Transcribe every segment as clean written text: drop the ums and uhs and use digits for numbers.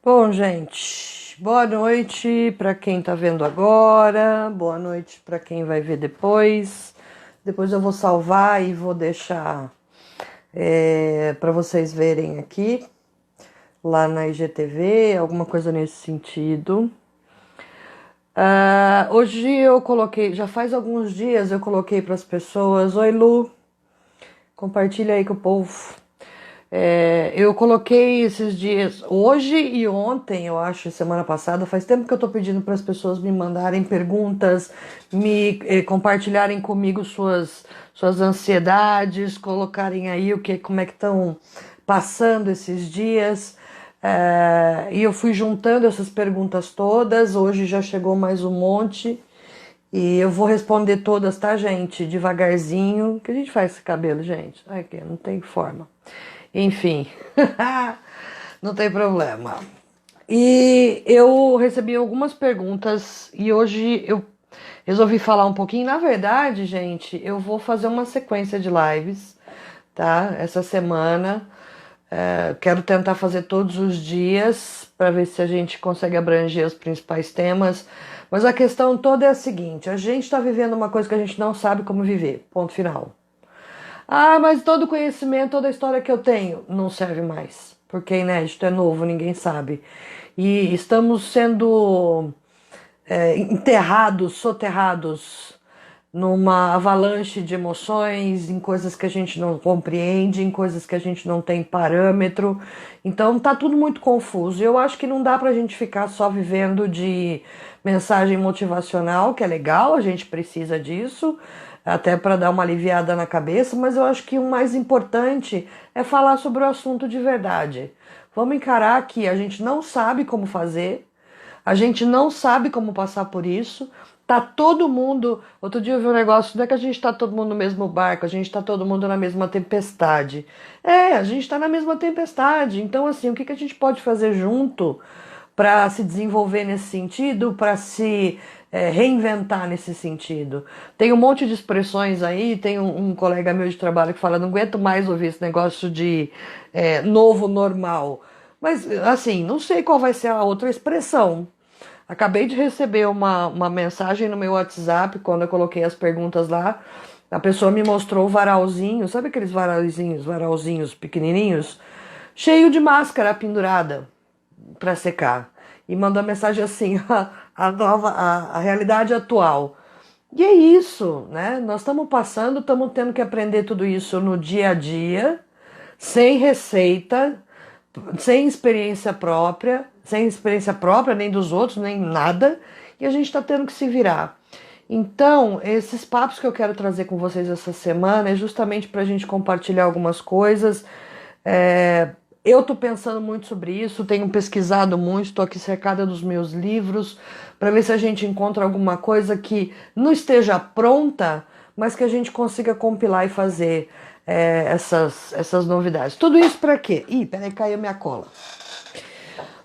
Bom, gente, boa noite para quem tá vendo agora, boa noite para quem vai ver depois. Depois eu vou salvar e vou deixar para vocês verem aqui, lá na IGTV, alguma coisa nesse sentido. Hoje eu coloquei, já faz alguns dias eu coloquei para as pessoas: Oi, Lu, compartilha aí com o povo. Eu coloquei esses dias, hoje e ontem, eu acho, semana passada, faz tempo que eu tô pedindo para as pessoas me mandarem perguntas, me compartilharem comigo suas ansiedades, colocarem aí como é que estão passando esses dias. E eu fui juntando essas perguntas todas, hoje já chegou mais um monte. E eu vou responder todas, tá, gente? Devagarzinho. O que a gente faz com esse cabelo, gente? Aqui, não tem forma. Enfim, não tem problema. E eu recebi algumas perguntas e hoje eu resolvi falar um pouquinho. Na verdade, gente, eu vou fazer uma sequência de lives, tá? Essa semana. Quero tentar fazer todos os dias para ver se a gente consegue abranger os principais temas. Mas a questão toda é a seguinte: a gente está vivendo uma coisa que a gente não sabe como viver. Ponto final. Ah, mas todo conhecimento, toda a história que eu tenho não serve mais, porque é inédito, é novo, ninguém sabe. E estamos sendo enterrados, soterrados numa avalanche de emoções, em coisas que a gente não compreende, em coisas que a gente não tem parâmetro. Então tá tudo muito confuso. Eu acho que não dá pra gente ficar só vivendo de mensagem motivacional, que é legal, a gente precisa disso, até para dar uma aliviada na cabeça, mas eu acho que o mais importante é falar sobre o assunto de verdade. Vamos encarar que a gente não sabe como fazer, a gente não sabe como passar por isso. Tá todo mundo. Outro dia eu vi um negócio, não é que a gente tá todo mundo no mesmo barco, a gente tá todo mundo na mesma tempestade. A gente tá na mesma tempestade. Então, assim, o que a gente pode fazer junto para se desenvolver nesse sentido, para se reinventar nesse sentido? Tem um monte de expressões aí, tem um colega meu de trabalho que fala: não aguento mais ouvir esse negócio de novo normal. Mas, assim, não sei qual vai ser a outra expressão. Acabei de receber uma mensagem no meu WhatsApp, quando eu coloquei as perguntas lá. A pessoa me mostrou o varalzinho, sabe aqueles varalzinhos pequenininhos, cheio de máscara pendurada para secar. E mandou a mensagem assim: a realidade atual. E é isso, né? Nós estamos passando, estamos tendo que aprender tudo isso no dia a dia, sem receita, sem experiência própria, nem dos outros, nem nada, e a gente está tendo que se virar. Então, esses papos que eu quero trazer com vocês essa semana é justamente para a gente compartilhar algumas coisas. Eu estou pensando muito sobre isso, tenho pesquisado muito, estou aqui cercada dos meus livros, para ver se a gente encontra alguma coisa que não esteja pronta, mas que a gente consiga compilar e fazer essas novidades. Tudo isso para quê? Ih, peraí, caiu minha cola.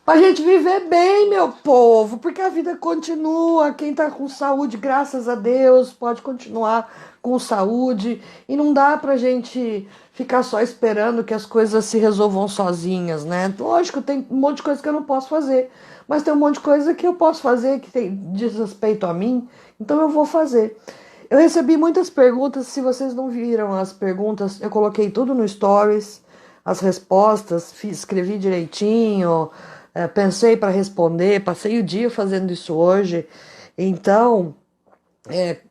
Pra gente viver bem, meu povo, porque a vida continua. Quem tá com saúde, graças a Deus, pode continuar com saúde. E não dá pra gente ficar só esperando que as coisas se resolvam sozinhas, né? Lógico, tem um monte de coisa que eu não posso fazer, mas tem um monte de coisa que eu posso fazer que diz respeito a mim, então eu vou fazer. Eu recebi muitas perguntas. Se vocês não viram as perguntas, eu coloquei tudo no Stories, as respostas, escrevi direitinho. Pensei para responder, passei o dia fazendo isso hoje. Então,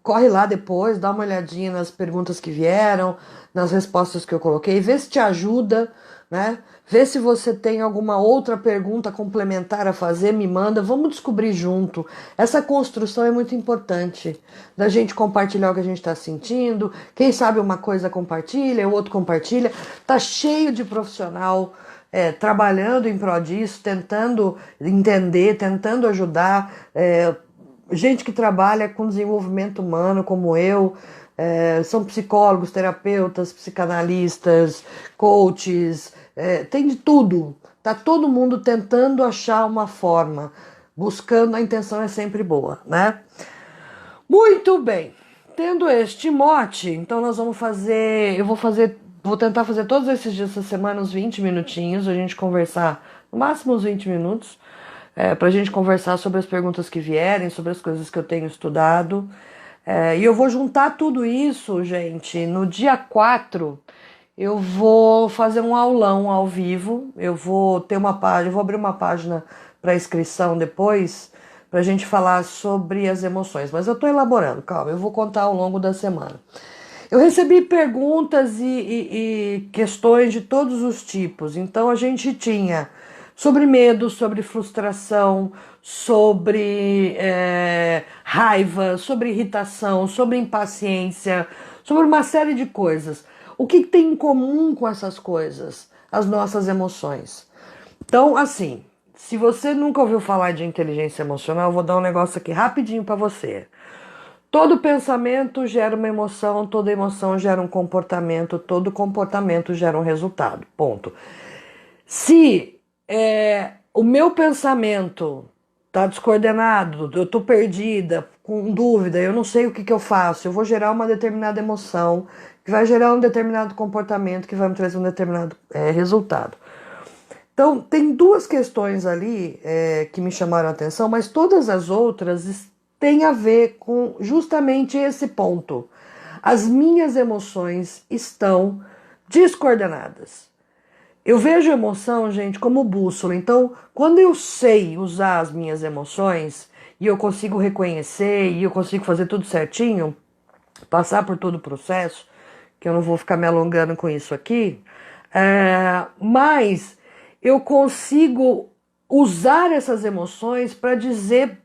corre lá depois, dá uma olhadinha nas perguntas que vieram, nas respostas que eu coloquei, vê se te ajuda, né? Vê se você tem alguma outra pergunta complementar a fazer, me manda, vamos descobrir junto. Essa construção é muito importante, da gente compartilhar o que a gente está sentindo. Quem sabe uma coisa compartilha, o outro compartilha. Tá cheio de profissional trabalhando em prol disso, tentando entender, tentando ajudar. Gente que trabalha com desenvolvimento humano, como eu, são psicólogos, terapeutas, psicanalistas, coaches, tem de tudo. Tá todo mundo tentando achar uma forma, buscando, a intenção é sempre boa, né? Muito bem. Tendo este mote, então nós vamos fazer, vou tentar fazer todos esses dias, essa semana, uns 20 minutinhos, a gente conversar no máximo uns 20 minutos, para a gente conversar sobre as perguntas que vierem, sobre as coisas que eu tenho estudado. E eu vou juntar tudo isso, gente, no dia 4. Eu vou fazer um aulão ao vivo. Eu vou ter uma página, eu vou abrir uma página para inscrição depois, para a gente falar sobre as emoções. Mas eu estou elaborando, calma, eu vou contar ao longo da semana. Eu recebi perguntas e questões de todos os tipos. Então a gente tinha sobre medo, sobre frustração, sobre raiva, sobre irritação, sobre impaciência, sobre uma série de coisas. O que tem em comum com essas coisas? As nossas emoções. Então, assim, se você nunca ouviu falar de inteligência emocional, eu vou dar um negócio aqui rapidinho para você. Todo pensamento gera uma emoção, toda emoção gera um comportamento, todo comportamento gera um resultado. Ponto. Se o meu pensamento está descoordenado, eu estou perdida, com dúvida, eu não sei o que eu faço, eu vou gerar uma determinada emoção, que vai gerar um determinado comportamento, que vai me trazer um determinado resultado. Então, tem duas questões ali que me chamaram a atenção, mas todas as outras têm a ver com justamente esse ponto. As minhas emoções estão descoordenadas. Eu vejo emoção, gente, como bússola. Então, quando eu sei usar as minhas emoções e eu consigo reconhecer e eu consigo fazer tudo certinho, passar por todo o processo, que eu não vou ficar me alongando com isso aqui, mas eu consigo usar essas emoções para dizer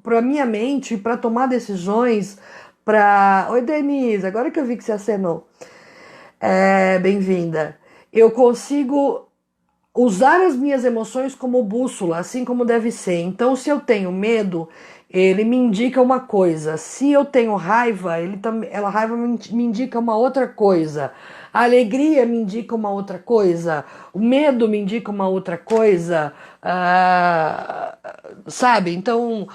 para minha mente, para tomar decisões, para... Oi, Denise, agora que eu vi que você acenou. Bem-vinda. Eu consigo usar as minhas emoções como bússola, assim como deve ser. Então, se eu tenho medo, ele me indica uma coisa. Se eu tenho raiva, a raiva me indica uma outra coisa. A alegria me indica uma outra coisa. O medo me indica uma outra coisa. Sabe? Então,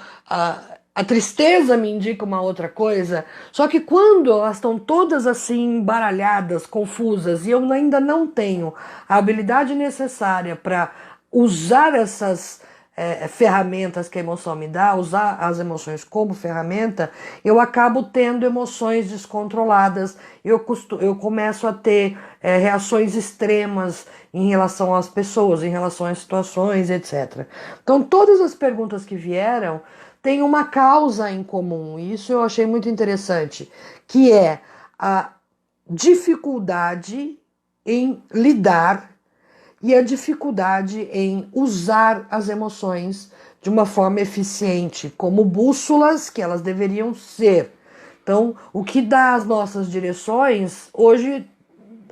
a tristeza me indica uma outra coisa. Só que quando elas estão todas assim embaralhadas, confusas, e eu ainda não tenho a habilidade necessária para usar essas ferramentas que a emoção me dá, usar as emoções como ferramenta, eu acabo tendo emoções descontroladas, eu começo a ter reações extremas em relação às pessoas, em relação às situações, etc. Então, todas as perguntas que vieram têm uma causa em comum, e isso eu achei muito interessante, que é a dificuldade em lidar e a dificuldade em usar as emoções de uma forma eficiente, como bússolas que elas deveriam ser. Então, o que dá as nossas direções, hoje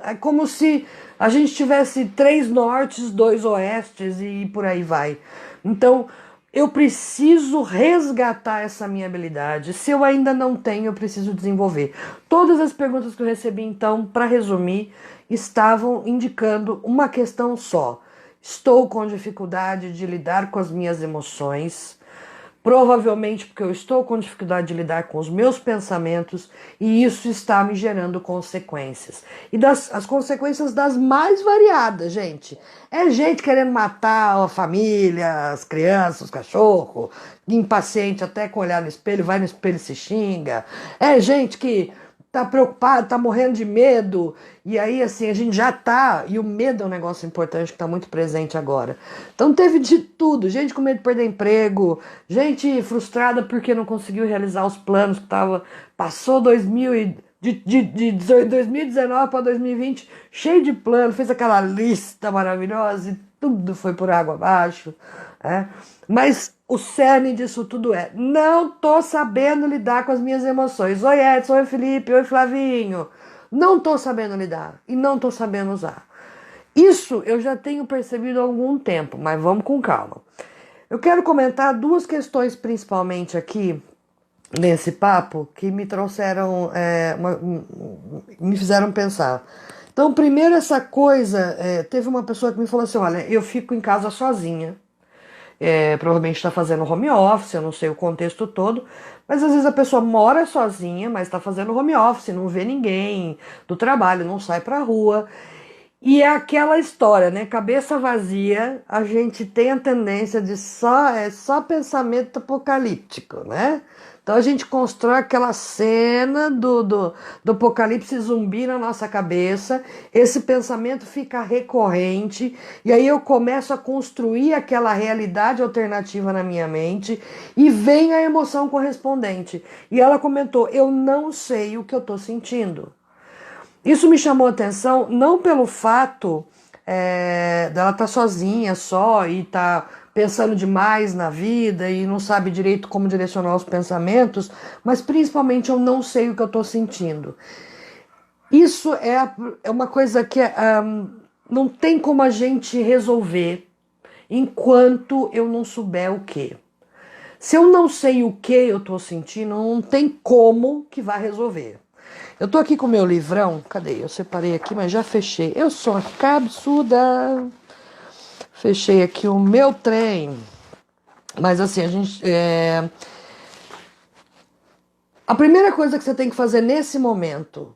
é como se a gente tivesse 3 nortes, 2 oestes e por aí vai. Então, eu preciso resgatar essa minha habilidade. Se eu ainda não tenho, eu preciso desenvolver. Todas as perguntas que eu recebi, então, para resumir, estavam indicando uma questão só. Estou com dificuldade de lidar com as minhas emoções, provavelmente porque eu estou com dificuldade de lidar com os meus pensamentos e isso está me gerando consequências. E as consequências das mais variadas, gente. É gente querendo matar a família, as crianças, os cachorros, impaciente até com olhar no espelho, vai no espelho e se xinga. É gente que tá preocupado, tá morrendo de medo, e aí assim, a gente já tá, e o medo é um negócio importante que tá muito presente agora. Então teve de tudo, gente com medo de perder emprego, gente frustrada porque não conseguiu realizar os planos que passou 2019 para 2020, cheio de plano, fez aquela lista maravilhosa e tudo foi por água abaixo, né? Mas o cerne disso tudo não tô sabendo lidar com as minhas emoções. Oi Edson, oi Felipe, oi Flavinho. Não tô sabendo lidar e não tô sabendo usar. Isso eu já tenho percebido há algum tempo, mas vamos com calma. Eu quero comentar duas questões principalmente aqui nesse papo que me trouxeram, me fizeram pensar. Então, primeiro essa coisa, teve uma pessoa que me falou assim, olha, eu fico em casa sozinha. Provavelmente está fazendo home office, eu não sei o contexto todo, mas às vezes a pessoa mora sozinha, mas está fazendo home office, não vê ninguém do trabalho, não sai para a rua. E é aquela história, né? Cabeça vazia, a gente tem a tendência de só pensamento apocalíptico, né? Então a gente constrói aquela cena do apocalipse zumbi na nossa cabeça, esse pensamento fica recorrente, e aí eu começo a construir aquela realidade alternativa na minha mente, e vem a emoção correspondente. E ela comentou: eu não sei o que eu estou sentindo. Isso me chamou a atenção não pelo fato dela estar sozinha só e estar pensando demais na vida e não sabe direito como direcionar os pensamentos, mas principalmente eu não sei o que eu estou sentindo. Isso é uma coisa que não tem como a gente resolver enquanto eu não souber o que. Se eu não sei o que eu estou sentindo, não tem como que vá resolver. Eu tô aqui com o meu livrão, cadê? Eu separei aqui, mas já fechei. Eu sou uma cabeçuda. Fechei aqui o meu trem. Mas assim, a primeira coisa que você tem que fazer nesse momento,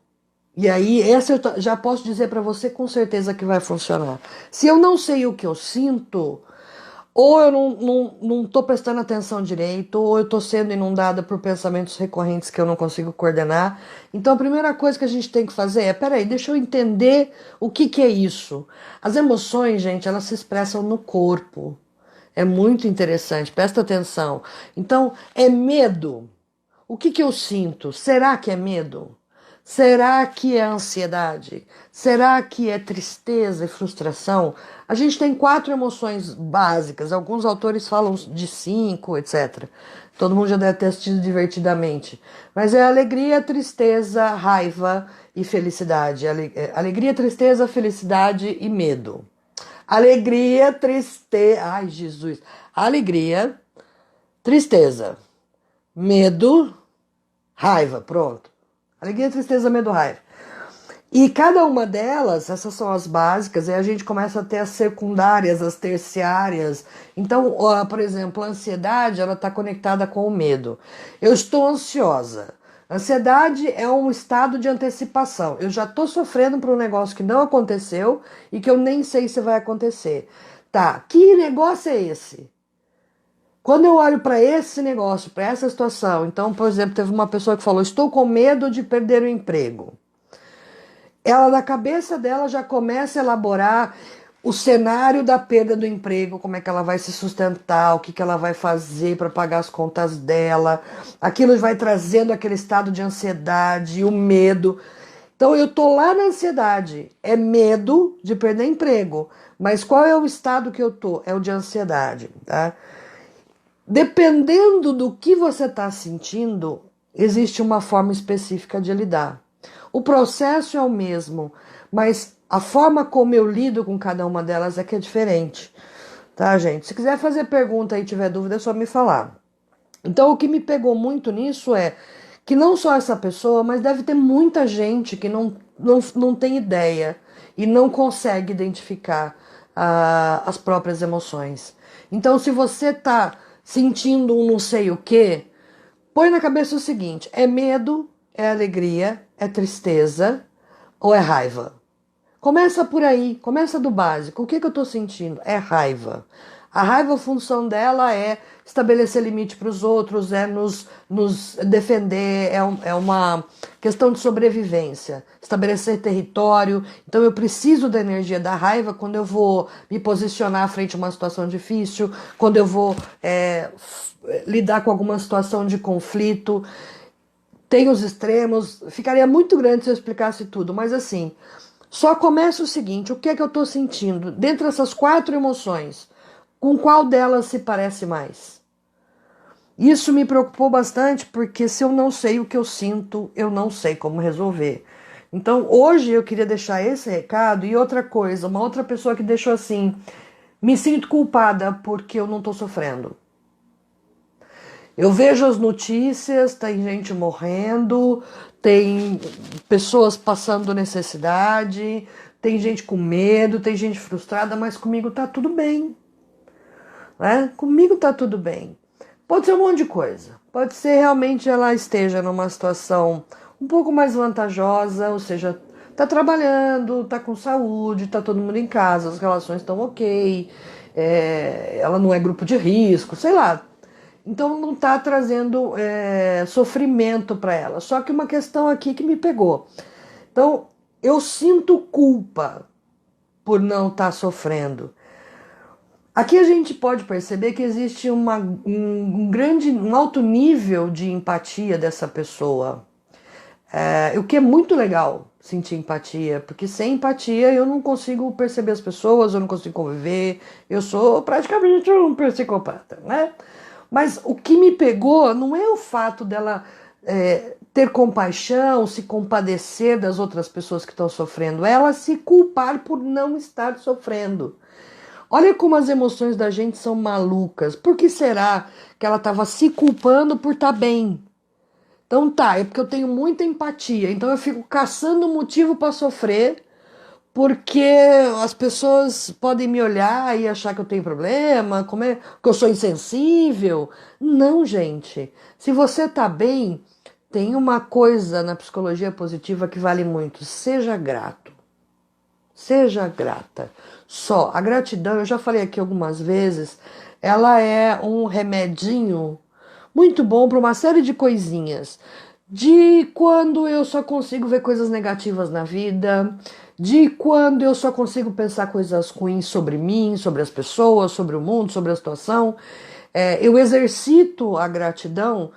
e aí essa eu já posso dizer para você com certeza que vai funcionar. Se eu não sei o que eu sinto, ou eu não tô prestando atenção direito, ou eu tô sendo inundada por pensamentos recorrentes que eu não consigo coordenar. Então a primeira coisa que a gente tem que fazer é, peraí, deixa eu entender o que que é isso. As emoções, gente, elas se expressam no corpo. É muito interessante, presta atenção. Então, é medo. O que que eu sinto? Será que é medo? Será que é ansiedade? Será que é tristeza e frustração? A gente tem 4 emoções básicas, alguns autores falam de 5, etc. Todo mundo já deve ter assistido divertidamente. Mas é alegria, tristeza, raiva e felicidade. Alegria, tristeza, felicidade e medo. Alegria, tristeza. Ai, Jesus. Alegria, tristeza, medo, raiva. Pronto. Alegria, tristeza, medo, raiva. E cada uma delas, essas são as básicas, e a gente começa a ter as secundárias, as terciárias. Então, por exemplo, a ansiedade, ela está conectada com o medo. Eu estou ansiosa. Ansiedade é um estado de antecipação. Eu já estou sofrendo por um negócio que não aconteceu e que eu nem sei se vai acontecer. Tá, que negócio é esse? Quando eu olho para esse negócio, para essa situação, então, por exemplo, teve uma pessoa que falou: estou com medo de perder o emprego. Ela, na cabeça dela, já começa a elaborar o cenário da perda do emprego, como é que ela vai se sustentar, o que, que ela vai fazer para pagar as contas dela. Aquilo vai trazendo aquele estado de ansiedade, o medo. Então eu tô lá na ansiedade, é medo de perder emprego. Mas qual é o estado que eu tô? É o de ansiedade, tá? Dependendo do que você está sentindo, existe uma forma específica de lidar. O processo é o mesmo, mas a forma como eu lido com cada uma delas é que é diferente. Tá, gente? Se quiser fazer pergunta e tiver dúvida, é só me falar. Então, o que me pegou muito nisso é que não só essa pessoa, mas deve ter muita gente que não tem ideia e não consegue identificar as próprias emoções. Então, se você está sentindo um não sei o que, põe na cabeça o seguinte: é medo, é alegria, é tristeza ou é raiva? Começa por aí, começa do básico. O que que eu estou sentindo? É raiva. A raiva, a função dela é estabelecer limite para os outros, é nos defender, é uma questão de sobrevivência, estabelecer território. Então eu preciso da energia da raiva quando eu vou me posicionar frente a uma situação difícil, quando eu vou lidar com alguma situação de conflito. Tem os extremos, ficaria muito grande se eu explicasse tudo, mas assim, só começa o seguinte: o que é que eu estou sentindo? Dentre essas 4 emoções, com qual delas se parece mais? Isso me preocupou bastante, porque se eu não sei o que eu sinto, eu não sei como resolver. Então, hoje eu queria deixar esse recado. E outra coisa, uma outra pessoa que deixou assim: me sinto culpada porque eu não estou sofrendo. Eu vejo as notícias, tem gente morrendo, tem pessoas passando necessidade, tem gente com medo, tem gente frustrada, mas comigo tá tudo bem, né? Comigo tá tudo bem. Pode ser um monte de coisa. Pode ser realmente ela esteja numa situação um pouco mais vantajosa, ou seja, tá trabalhando, tá com saúde, tá todo mundo em casa, as relações estão ok, ela não é grupo de risco, sei lá. Então não tá trazendo sofrimento para ela. Só que uma questão aqui que me pegou. Então, eu sinto culpa por não estar sofrendo. Aqui a gente pode perceber que existe um alto nível de empatia dessa pessoa. O que é muito legal sentir empatia, porque sem empatia eu não consigo perceber as pessoas, eu não consigo conviver, eu sou praticamente um psicopata, né? Mas o que me pegou não é o fato dela ter compaixão, se compadecer das outras pessoas que estão sofrendo, é ela se culpar por não estar sofrendo. Olha como as emoções da gente são malucas. Por que será que ela estava se culpando por estar bem? Então tá, é porque eu tenho muita empatia, então eu fico caçando motivo para sofrer, porque as pessoas podem me olhar e achar que eu tenho problema, que eu sou insensível. Não, gente. Se você tá bem, tem uma coisa na psicologia positiva que vale muito. Seja grato. Seja grata. Só a gratidão, eu já falei aqui algumas vezes, ela é um remedinho muito bom para uma série de coisinhas. De quando eu só consigo ver coisas negativas na vida, de quando eu só consigo pensar coisas ruins sobre mim, sobre as pessoas, sobre o mundo, sobre a situação. Eu exercito a gratidão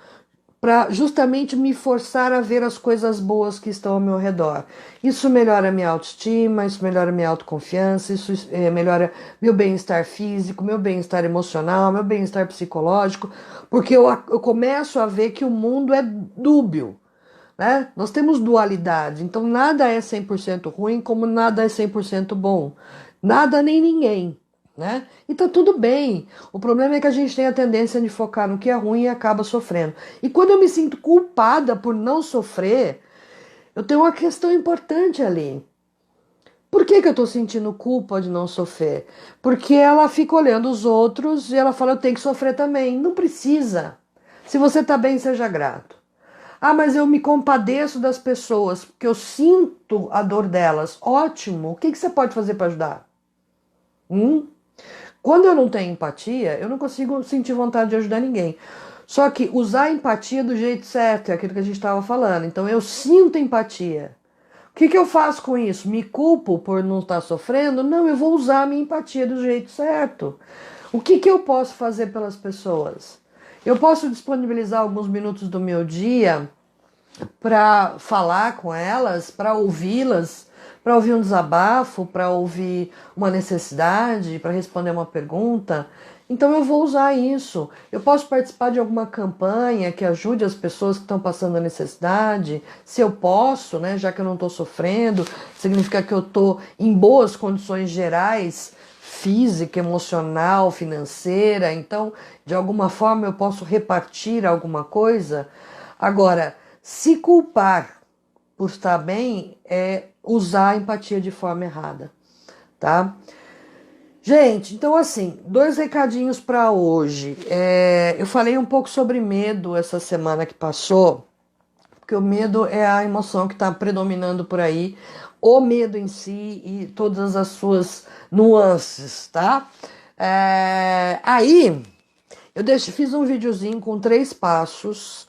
para justamente me forçar a ver as coisas boas que estão ao meu redor. Isso melhora a minha autoestima, isso melhora a minha autoconfiança, isso melhora meu bem-estar físico, meu bem-estar emocional, meu bem-estar psicológico, porque eu começo a ver que o mundo é dúbio, né? Nós temos dualidade, então nada é 100% ruim, como nada é 100% bom. Nada nem ninguém. Né? E tá tudo bem. O problema é que a gente tem a tendência de focar no que é ruim e acaba sofrendo. E quando eu me sinto culpada por não sofrer, eu tenho uma questão importante ali. Por que eu tô sentindo culpa de não sofrer? Porque ela fica olhando os outros e ela fala, eu tenho que sofrer também. Não precisa. Se você tá bem, seja grato. Ah, mas eu me compadeço das pessoas, porque eu sinto a dor delas. Ótimo. O que você pode fazer para ajudar? Quando eu não tenho empatia, eu não consigo sentir vontade de ajudar ninguém. Só que usar a empatia do jeito certo, é aquilo que a gente estava falando. Então eu sinto empatia. O que eu faço com isso? Me culpo por não estar sofrendo? Não, eu vou usar a minha empatia do jeito certo. O que eu posso fazer pelas pessoas? Eu posso disponibilizar alguns minutos do meu dia para falar com elas, para ouvi-las, para ouvir um desabafo, para ouvir uma necessidade, para responder uma pergunta. Então eu vou usar isso. Eu posso participar de alguma campanha que ajude as pessoas que estão passando a necessidade. Se eu posso, né, já que eu não estou sofrendo, significa que eu estou em boas condições gerais, física, emocional, financeira. Então, de alguma forma eu posso repartir alguma coisa. Agora, se culpar por estar bem é usar a empatia de forma errada, tá? Gente, então assim, 2 recadinhos para hoje. Eu falei um pouco sobre medo essa semana que passou, porque o medo é a emoção que está predominando por aí, o medo em si e todas as suas nuances, tá? Aí, fiz um videozinho com 3 passos.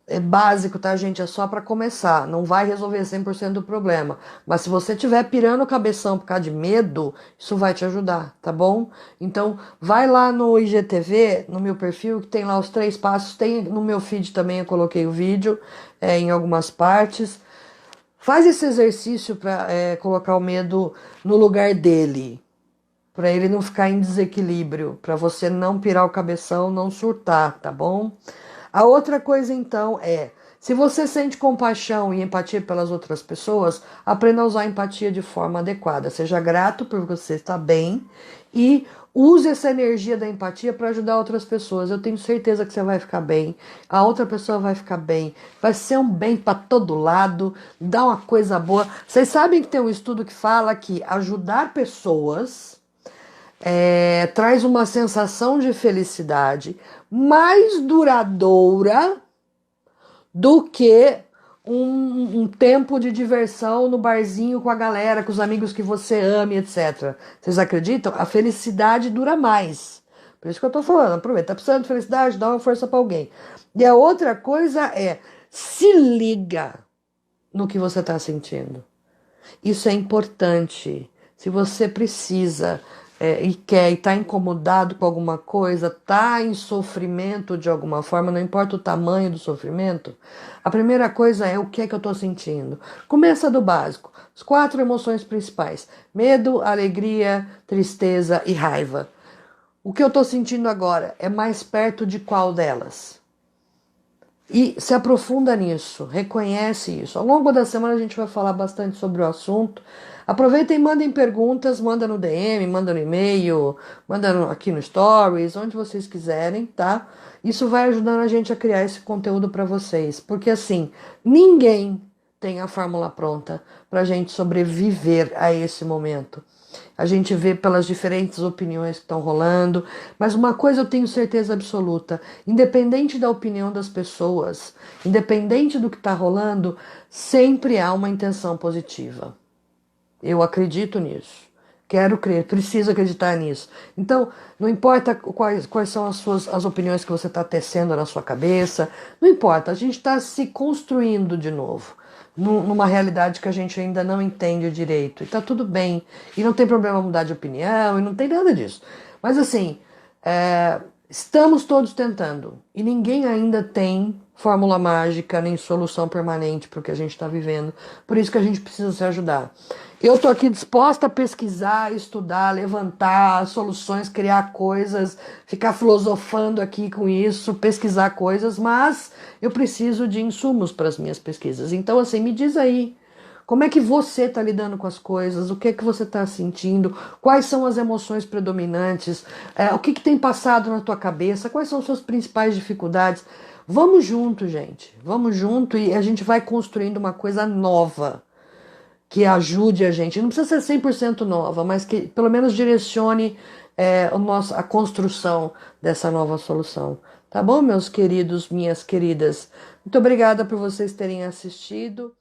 É básico, tá, gente? É só para começar. Não vai resolver 100% do problema. Mas se você tiver pirando o cabeção por causa de medo, isso vai te ajudar, tá bom? Então, vai lá no IGTV, no meu perfil, que tem lá os 3 passos. Tem no meu feed também, eu coloquei o vídeo em algumas partes. Faz esse exercício para colocar o medo no lugar dele. Para ele não ficar em desequilíbrio. Para você não pirar o cabeção, não surtar, tá bom? A outra coisa, então, se você sente compaixão e empatia pelas outras pessoas, aprenda a usar a empatia de forma adequada. Seja grato por você estar bem e use essa energia da empatia para ajudar outras pessoas. Eu tenho certeza que você vai ficar bem, a outra pessoa vai ficar bem, vai ser um bem para todo lado, dá uma coisa boa. Vocês sabem que tem um estudo que fala que ajudar pessoas traz uma sensação de felicidade mais duradoura do que um tempo de diversão no barzinho com a galera, com os amigos que você ama, etc. Vocês acreditam? A felicidade dura mais. Por isso que eu tô falando, aproveita, tá precisando de felicidade, dá uma força para alguém. E a outra coisa é, se liga no que você tá sentindo. Isso é importante. Se você precisa e quer e está incomodado com alguma coisa, está em sofrimento de alguma forma, não importa o tamanho do sofrimento, a primeira coisa é o que é que eu estou sentindo. Começa do básico. As 4 emoções principais: medo, alegria, tristeza e raiva. O que eu estou sentindo agora é mais perto de qual delas? E se aprofunda nisso, reconhece isso. Ao longo da semana a gente vai falar bastante sobre o assunto. Aproveitem e mandem perguntas, manda no DM, manda no e-mail, manda aqui no Stories, onde vocês quiserem, tá? Isso vai ajudando a gente a criar esse conteúdo para vocês, porque assim, ninguém tem a fórmula pronta para a gente sobreviver a esse momento. A gente vê pelas diferentes opiniões que estão rolando, mas uma coisa eu tenho certeza absoluta: independente da opinião das pessoas, independente do que está rolando, sempre há uma intenção positiva. Eu acredito nisso. Quero crer, preciso acreditar nisso. Então, não importa quais são as opiniões que você está tecendo na sua cabeça, não importa, a gente está se construindo de novo numa realidade que a gente ainda não entende direito. E tá tudo bem. E não tem problema mudar de opinião, e não tem nada disso. Mas assim, estamos todos tentando. E ninguém ainda tem fórmula mágica, nem solução permanente para o que a gente está vivendo. Por isso que a gente precisa se ajudar. Eu estou aqui disposta a pesquisar, estudar, levantar soluções, criar coisas, ficar filosofando aqui com isso, pesquisar coisas, mas eu preciso de insumos para as minhas pesquisas. Então, assim, me diz aí, como é que você está lidando com as coisas, o que é que você está sentindo, quais são as emoções predominantes, o que tem passado na tua cabeça, quais são as suas principais dificuldades. Vamos junto, gente, vamos junto e a gente vai construindo uma coisa nova que ajude a gente. Não precisa ser 100% nova, mas que pelo menos direcione a construção dessa nova solução. Tá bom, meus queridos, minhas queridas? Muito obrigada por vocês terem assistido.